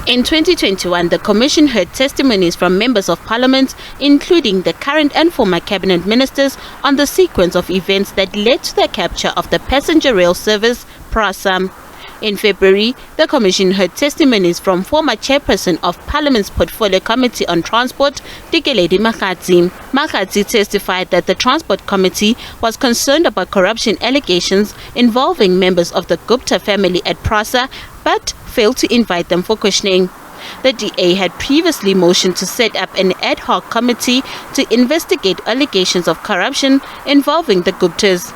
In 2021, the Commission heard testimonies from members of Parliament, including the current and former cabinet ministers, on the sequence of events that led to the capture of the passenger rail service, Prasa. In February, the Commission heard testimonies from former chairperson of Parliament's Portfolio Committee on Transport, Dikeledi Makgatsi. Makgatsi testified that the Transport Committee was concerned about corruption allegations involving members of the Gupta family at Prasa, but failed to invite them for questioning. The DA had previously motioned to set up an ad hoc committee to investigate allegations of corruption involving the Guptas.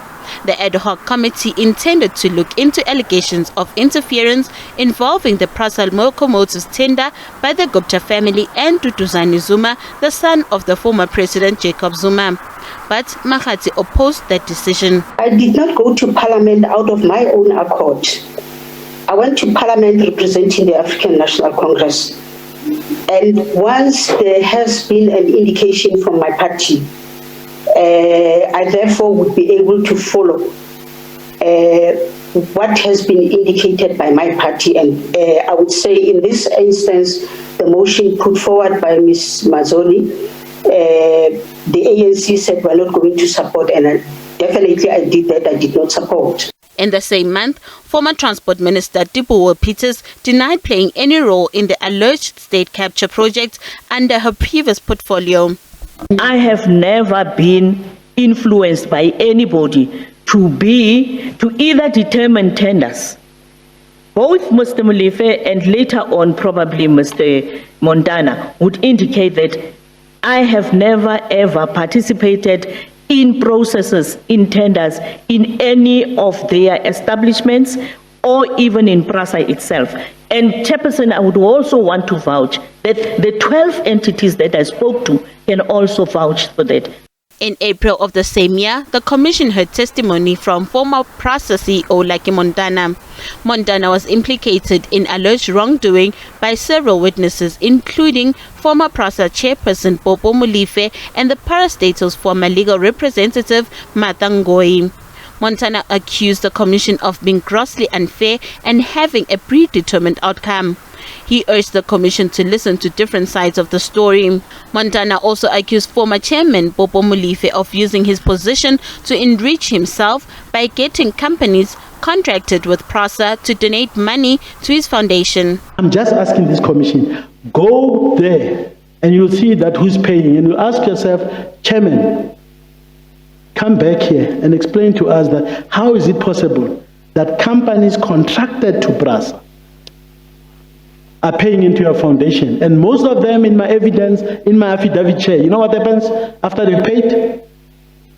The ad hoc committee intended to look into allegations of interference involving the Prasa locomotives tender by the Gupta family and Duduzane Zuma, the son of the former President Jacob Zuma. But Makgatsi opposed that decision. I did not go to Parliament out of my own accord. I went to Parliament representing the African National Congress. And once there has been an indication from my party, I therefore would be able to follow what has been indicated by my party. And I would say in this instance, the motion put forward by Ms. Mazzoni, the ANC said we're not going to support, and definitely I did that. I did not support. In the same month, former Transport Minister Dipuo Peters denied playing any role in the alleged state capture project under her previous portfolio. I have never been influenced by anybody to either determine tenders. Both Mr. Molefe and later on probably Mr. Montana would indicate that I have never ever participated in processes, in tenders, in any of their establishments or even in Prasa itself. And Chairperson, I would also want to vouch that the 12 entities that I spoke to can also vouch for that. In April of the same year, the Commission heard testimony from former Prasa CEO Lucky Montana. Montana was implicated in alleged wrongdoing by several witnesses, including former Prasa chairperson Popo Molefe and the parastatal's former legal representative Martha Ngoyi. Montana accused the Commission of being grossly unfair and having a predetermined outcome. He urged the Commission to listen to different sides of the story. Montana also accused former chairman Popo Molefe of using his position to enrich himself by getting companies contracted with Prasa to donate money to his foundation. I'm just asking this Commission, go there and you'll see that who's paying, and you ask yourself, Chairman, come back here and explain to us that how is it possible that companies contracted to Prasa are paying into your foundation? And most of them, in my evidence, in my affidavit chair, you know what happens after they paid?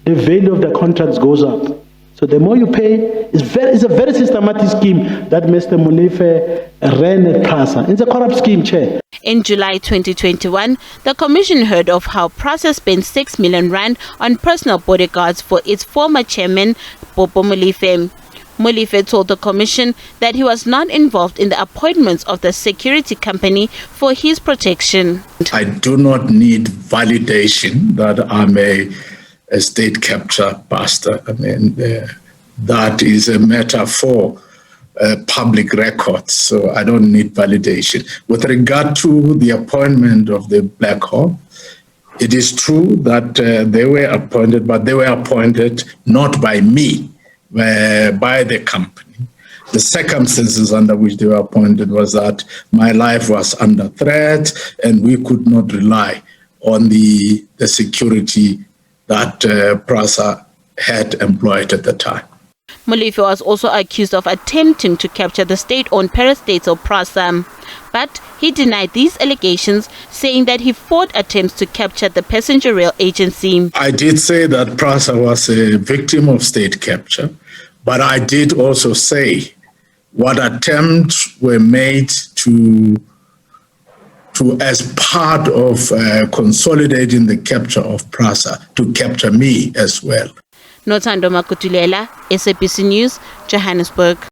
The value of the contracts goes up. So the more you pay, it's a very systematic scheme that Mr. Molefe ran at Prasa. It's a corrupt scheme, Chair. In July 2021, the Commission heard of how Prasa spent 6 million rand on personal bodyguards for its former chairman, Popo Molefe. Molefe told the Commission that he was not involved in the appointments of the security company for his protection. I do not need validation that I'm a state capture pastor. I mean, that is a matter for public records, so I don't need validation. With regard to the appointment of the Black Hawk, it is true that they were appointed, but they were appointed not by me, by the company. The circumstances under which they were appointed was that my life was under threat and we could not rely on the security that Prasa had employed at the time. Molefe was also accused of attempting to capture the state-owned parastatal Prasa, but he denied these allegations, saying that he fought attempts to capture the passenger rail agency. I did say that Prasa was a victim of state capture, but I did also say what attempts were made to as part of consolidating the capture of Prasa, to capture me as well. Nothando Makutulela, SABC News, Johannesburg.